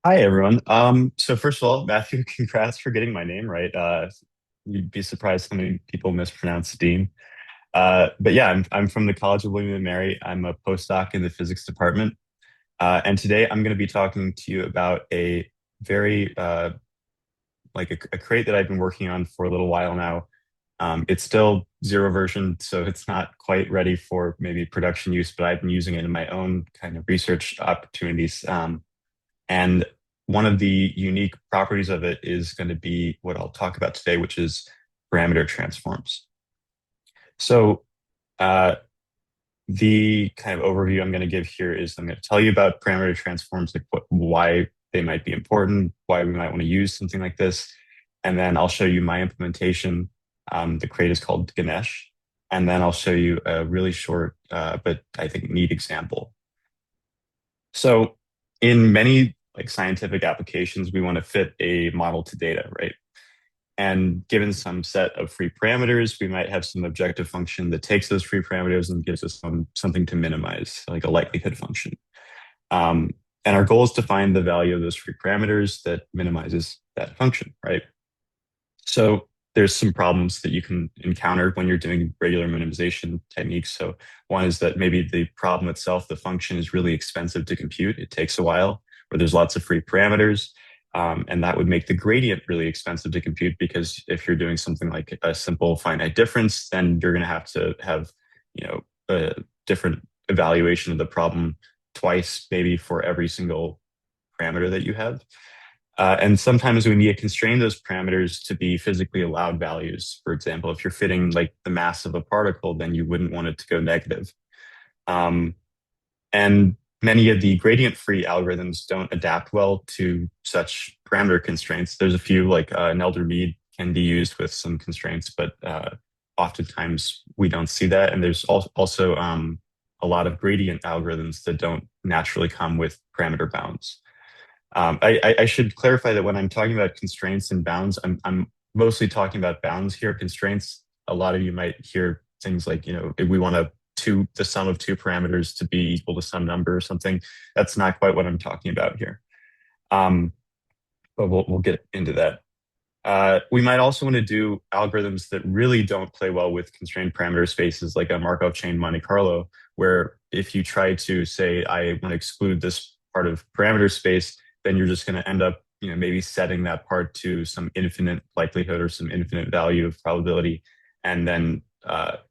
Hi everyone. So first of all, Matthew, congrats for getting my name right. You'd be surprised how many people mispronounce Dean. But yeah, I'm from the College of William and Mary. I'm a postdoc in the physics department, and today I'm going to be talking to you about a very a crate that I've been working on for a little while now. It's still zero version, so it's not quite ready for maybe production use, but I've been using it in my own kind of research opportunities. And one of the unique properties of it is going to be what I'll talk about today, which is parameter transforms. So, uh, the kind of overview I'm going to give here is I'm going to tell you about parameter transforms, like why they might be important, why we might want to use something like this. And then I'll show you my implementation. The crate is called Ganesh. And then I'll show you a really short, but I think neat example. So in many like scientific applications, we want to fit a model to data, right? And given some set of free parameters, we might have some objective function that takes those free parameters and gives us something to minimize, like a likelihood function. Um, and our goal is to find the value of those free parameters that minimizes that function, right? So there's some problems that you can encounter when you're doing regular minimization techniques. So one is that maybe the problem itself, the function is really expensive to compute. It takes a while, or there's lots of free parameters. And that would make the gradient really expensive to compute because if you're doing something like a simple finite difference, then you're going to have, a different evaluation of the problem twice, maybe for every single parameter that you have. And sometimes we need to constrain those parameters to be physically allowed values. For example, if you're fitting like the mass of a particle, then you wouldn't want it to go negative. Um, and many of the gradient-free algorithms don't adapt well to such parameter constraints. There's a few like Nelder-Mead can be used with some constraints, but oftentimes we don't see that. And there's also a lot of gradient algorithms that don't naturally come with parameter bounds. I should clarify that when I'm talking about constraints and bounds, I'm mostly talking about bounds here. Constraints, a lot of you might hear things like, if we want the sum of two parameters to be equal to some number or something. That's not quite what I'm talking about here. Um, but we'll get into that. We might also want to do algorithms that really don't play well with constrained parameter spaces, like a Markov chain Monte Carlo, where if you try to say, I want to exclude this part of parameter space, then you're just going to end up, maybe setting that part to some infinite likelihood or some infinite value of probability. And then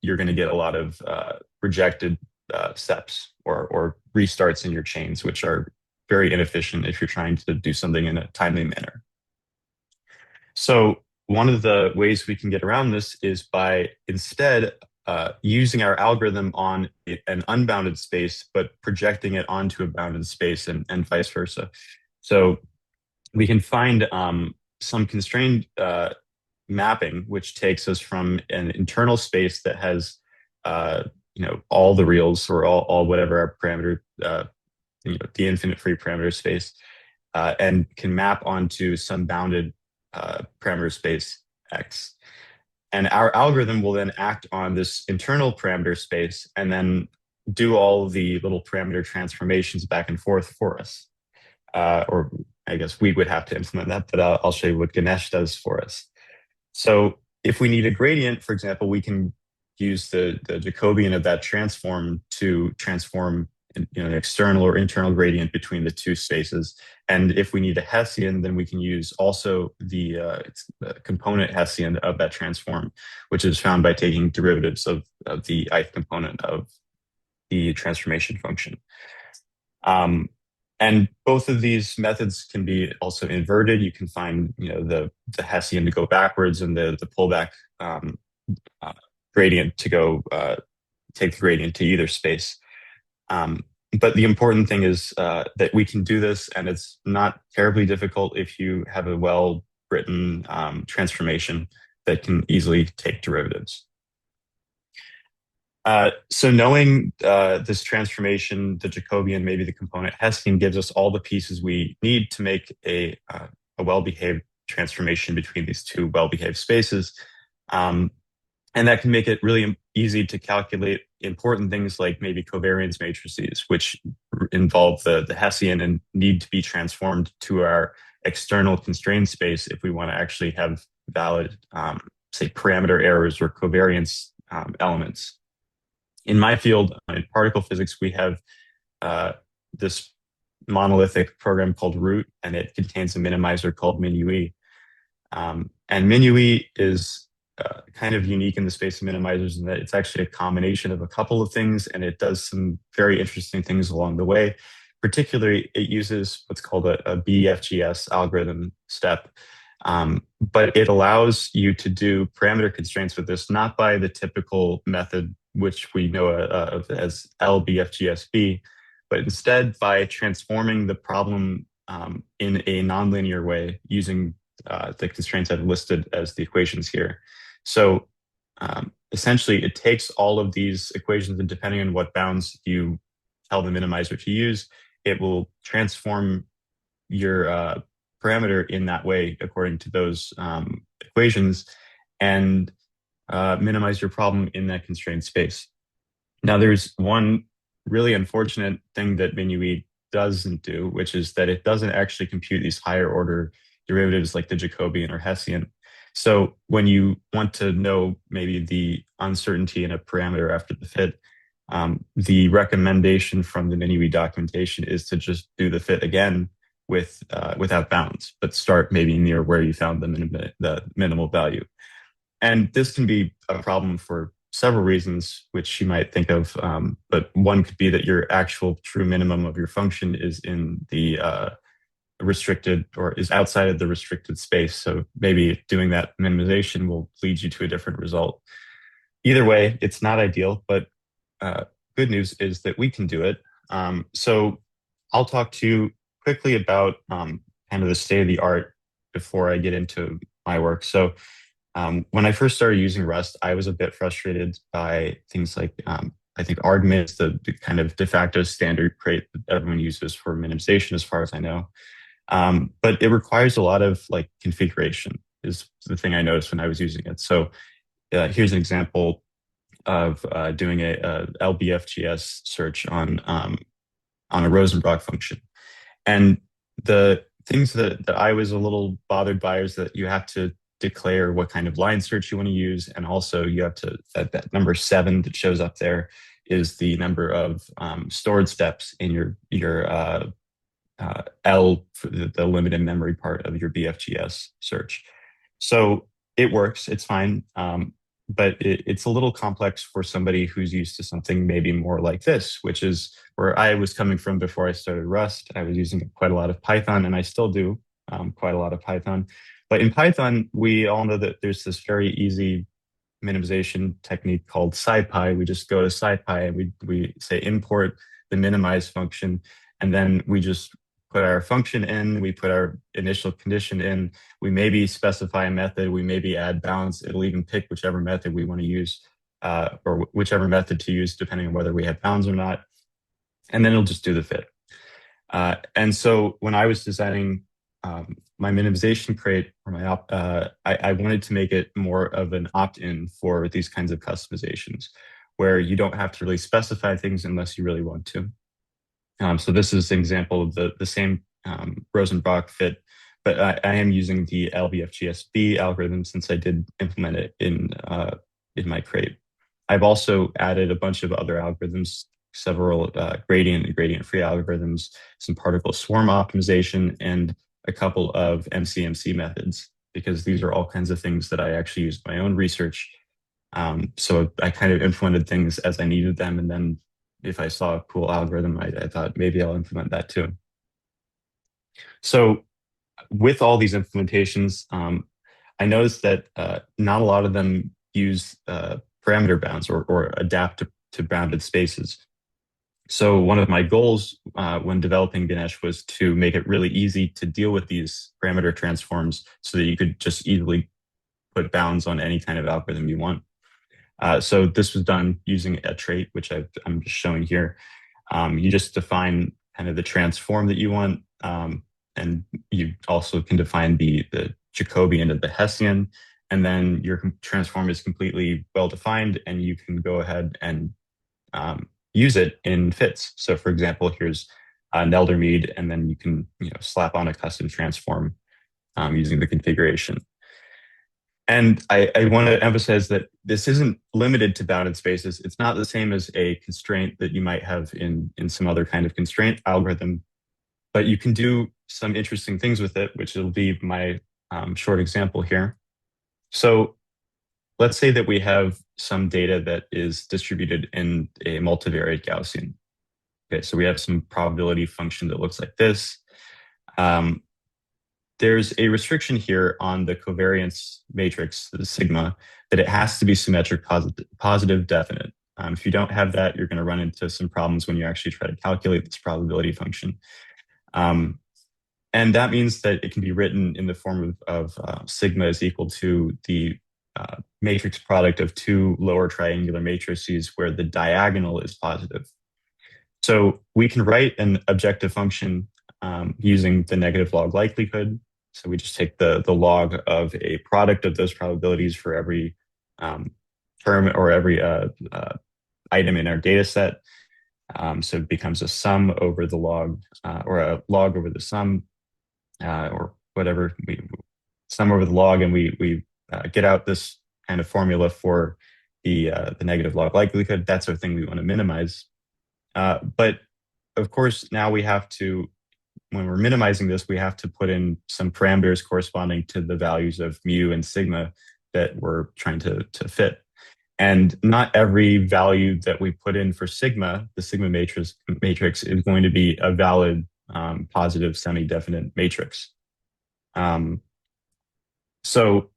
you're going to get a lot of rejected steps or restarts in your chains, which are very inefficient if you're trying to do something in a timely manner. So one of the ways we can get around this is by instead using our algorithm on an unbounded space, but projecting it onto a bounded space and vice versa. So we can find some constrained mapping, which takes us from an internal space that has, all the reals or all whatever our parameter, the infinite free parameter space, and can map onto some bounded parameter space X. And our algorithm will then act on this internal parameter space and then do all the little parameter transformations back and forth for us. Or I guess we would have to implement that, but I'll show you what Ganesh does for us. So if we need a gradient, for example, we can use the Jacobian of that transform to transform an external or internal gradient between the two spaces. And if we need a Hessian, then we can use also the component Hessian of that transform, which is found by taking derivatives of the ith component of the transformation function. Um, and both of these methods can be also inverted. You can find, the Hessian to go backwards and the pullback uh, gradient to go take the gradient to either space. Um, but the important thing is that we can do this, and it's not terribly difficult if you have a well-written transformation that can easily take derivatives. So knowing this transformation, the Jacobian, maybe the component Hessian, gives us all the pieces we need to make a well-behaved transformation between these two well-behaved spaces. And that can make it really easy to calculate important things like maybe covariance matrices, which involve the Hessian and need to be transformed to our external constraint space if we want to actually have valid, say, parameter errors or covariance elements. In my field, in particle physics, we have this monolithic program called root, and it contains a minimizer called MINUIT. And MINUIT is kind of unique in the space of minimizers in that it's actually a combination of a couple of things, and it does some very interesting things along the way. Particularly, it uses what's called a BFGS algorithm step, but it allows you to do parameter constraints with this, not by the typical method, which we know of as LBFGSB, but instead by transforming the problem in a nonlinear way using the constraints I've listed as the equations here. So essentially, it takes all of these equations, and depending on what bounds you tell the minimizer to use, it will transform your parameter in that way according to those equations and minimize your problem in that constrained space. Now, there's one really unfortunate thing that MINUIT doesn't do, which is that it doesn't actually compute these higher order derivatives like the Jacobian or Hessian. So when you want to know maybe the uncertainty in a parameter after the fit, the recommendation from the MINUIT documentation is to just do the fit again without bounds, but start maybe near where you found the minimal value. And this can be a problem for several reasons, which you might think of. But one could be that your actual true minimum of your function is in the restricted or is outside of the restricted space. So maybe doing that minimization will lead you to a different result. Either way, it's not ideal, but good news is that we can do it. So I'll talk to you quickly about kind of the state of the art before I get into my work. So when I first started using Rust, I was a bit frustrated by things like I think argmin is the kind of de facto standard crate that everyone uses for minimization, as far as I know. But it requires a lot of like configuration is the thing I noticed when I was using it. So here's an example of doing a LBFGS search on a Rosenbrock function. And the things that I was a little bothered by is that you have to declare what kind of line search you want to use. And also you have to, that number 7 that shows up there is the number of stored steps in your L, for the limited memory part of your BFGS search. So it works, it's fine. But it's a little complex for somebody who's used to something maybe more like this, which is where I was coming from before I started Rust. I was using quite a lot of Python, and I still do quite a lot of Python. But in Python, we all know that there's this very easy minimization technique called SciPy. We just go to SciPy and we say import the minimize function, and then we just put our function in, we put our initial condition in, we maybe specify a method, we maybe add bounds, it'll even pick whichever method we want to use, or whichever method to use depending on whether we have bounds or not, and then it'll just do the fit. And so when I was designing my minimization crate for my I wanted to make it more of an opt-in for these kinds of customizations, where you don't have to really specify things unless you really want to. So this is an example of the same Rosenbrock fit, but I am using the LBFGSB algorithm since I did implement it in my crate. I've also added a bunch of other algorithms, several gradient and gradient-free algorithms, some particle swarm optimization, and a couple of MCMC methods, because these are all kinds of things that I actually used in my own research. So I kind of implemented things as I needed them, and then if I saw a cool algorithm, I thought maybe I'll implement that too. So with all these implementations, I noticed that not a lot of them use parameter bounds or adapt to bounded spaces. So one of my goals when developing Ganesh was to make it really easy to deal with these parameter transforms so that you could just easily put bounds on any kind of algorithm you want. So this was done using a trait, which I'm just showing here. You just define kind of the transform that you want, and you also can define the Jacobian of the Hessian, and then your transform is completely well defined, and you can go ahead and use it in fits. So for example, here's Nelder and then you can slap on a custom transform using the configuration. And I want to emphasize that this isn't limited to bounded spaces. It's not the same as a constraint that you might have in some other kind of constraint algorithm, but you can do some interesting things with it, which will be my short example here. So let's say that we have some data that is distributed in a multivariate Gaussian. Okay, so we have some probability function that looks like this. There's a restriction here on the covariance matrix, the sigma, that it has to be symmetric positive definite. If you don't have that, you're going to run into some problems when you actually try to calculate this probability function. And that means that it can be written in the form of sigma is equal to the matrix product of two lower triangular matrices where the diagonal is positive. So we can write an objective function using the negative log likelihood. So we just take the log of a product of those probabilities for every term or every item in our data set. So it becomes a sum over the log or a log over the sum or whatever, we sum over the log, and we get out this kind of formula for the negative log likelihood. That's our thing we want to minimize. But of course, now we have to, when we're minimizing this, we have to put in some parameters corresponding to the values of mu and sigma that we're trying to fit. And not every value that we put in for sigma, the sigma matrix is going to be a valid positive semi-definite matrix. So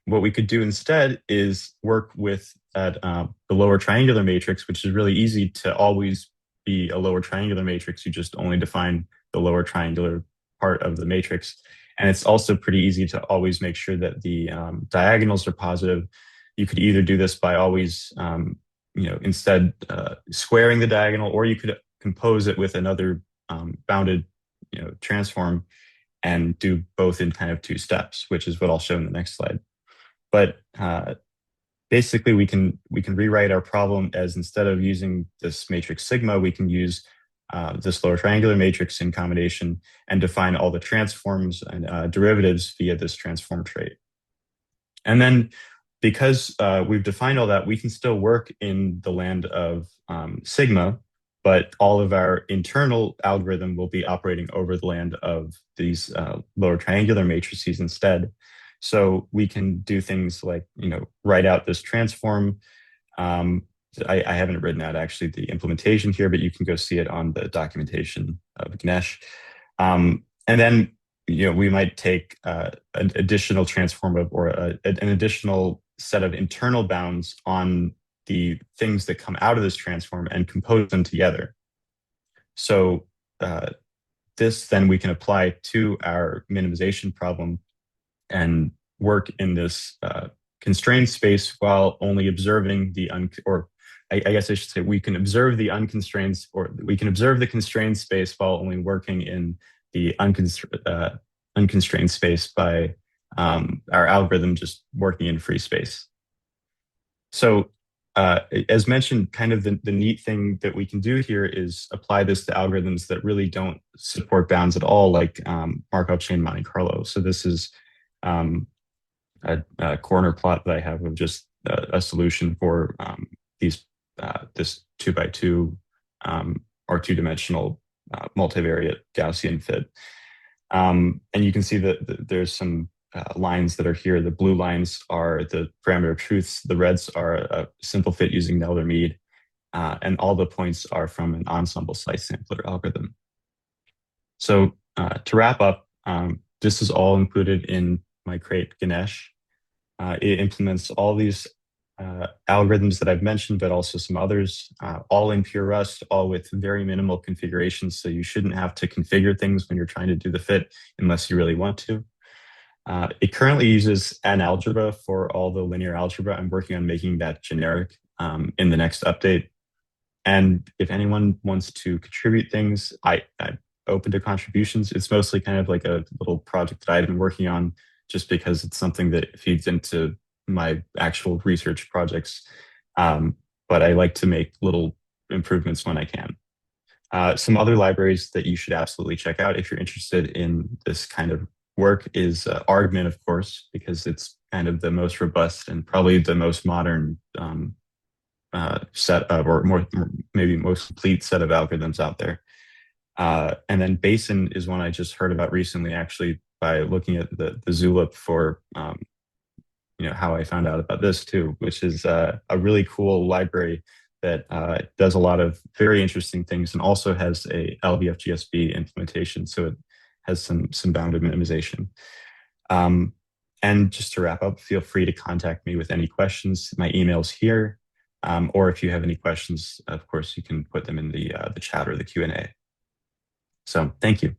what we could do instead is work with that the lower triangular matrix, which is really easy to always be a lower triangular matrix. You just only define the lower triangular part of the matrix. And it's also pretty easy to always make sure that the diagonals are positive. You could either do this by always, instead squaring the diagonal, or you could compose it with another bounded, transform and do both in kind of two steps, which is what I'll show in the next slide. But basically, we can rewrite our problem as, instead of using this matrix sigma, we can use this lower triangular matrix in combination and define all the transforms and derivatives via this transform trait. And then, because we've defined all that, we can still work in the land of sigma, but all of our internal algorithm will be operating over the land of these lower triangular matrices instead. So we can do things like, write out this transform. I haven't written out actually the implementation here, but you can go see it on the documentation of Ganesh. And then, we might take an additional transform of, or an additional set of internal bounds on the things that come out of this transform and compose them together. So this then we can apply to our minimization problem and work in this constrained space while only observing the I guess I should say we can observe the unconstrained, or we can observe the constrained space while only working in the unconstrained space by our algorithm just working in free space. So as mentioned, kind of the neat thing that we can do here is apply this to algorithms that really don't support bounds at all, like Markov chain Monte Carlo. So this is a corner plot that I have of just a solution for this 2x2 or two-dimensional multivariate Gaussian fit. And you can see that there's some lines that are here. The blue lines are the parameter of truths. The reds are a simple fit using Nelder-Mead. And all the points are from an ensemble slice sampler algorithm. So to wrap up, this is all included in my crate Ganesh. It implements all these algorithms that I've mentioned, but also some others, all in pure Rust, all with very minimal configurations. So you shouldn't have to configure things when you're trying to do the fit unless you really want to. It currently uses an algebra for all the linear algebra. I'm working on making that generic in the next update. And if anyone wants to contribute things, I'm open to contributions. It's mostly kind of like a little project that I've been working on just because it's something that feeds into my actual research projects. But I like to make little improvements when I can. Some other libraries that you should absolutely check out if you're interested in this kind of work is argmin, of course, because it's kind of the most robust and probably the most modern set of, or maybe most complete set of algorithms out there. And then Basin is one I just heard about recently, actually, by looking at the Zulip for how I found out about this too, which is a really cool library that does a lot of very interesting things and also has a LVFGSB implementation, so it has some bounded minimization. Um, and just to wrap up, feel free to contact me with any questions. My email's here, or if you have any questions, of course, you can put them in the chat or the Q&A. So thank you.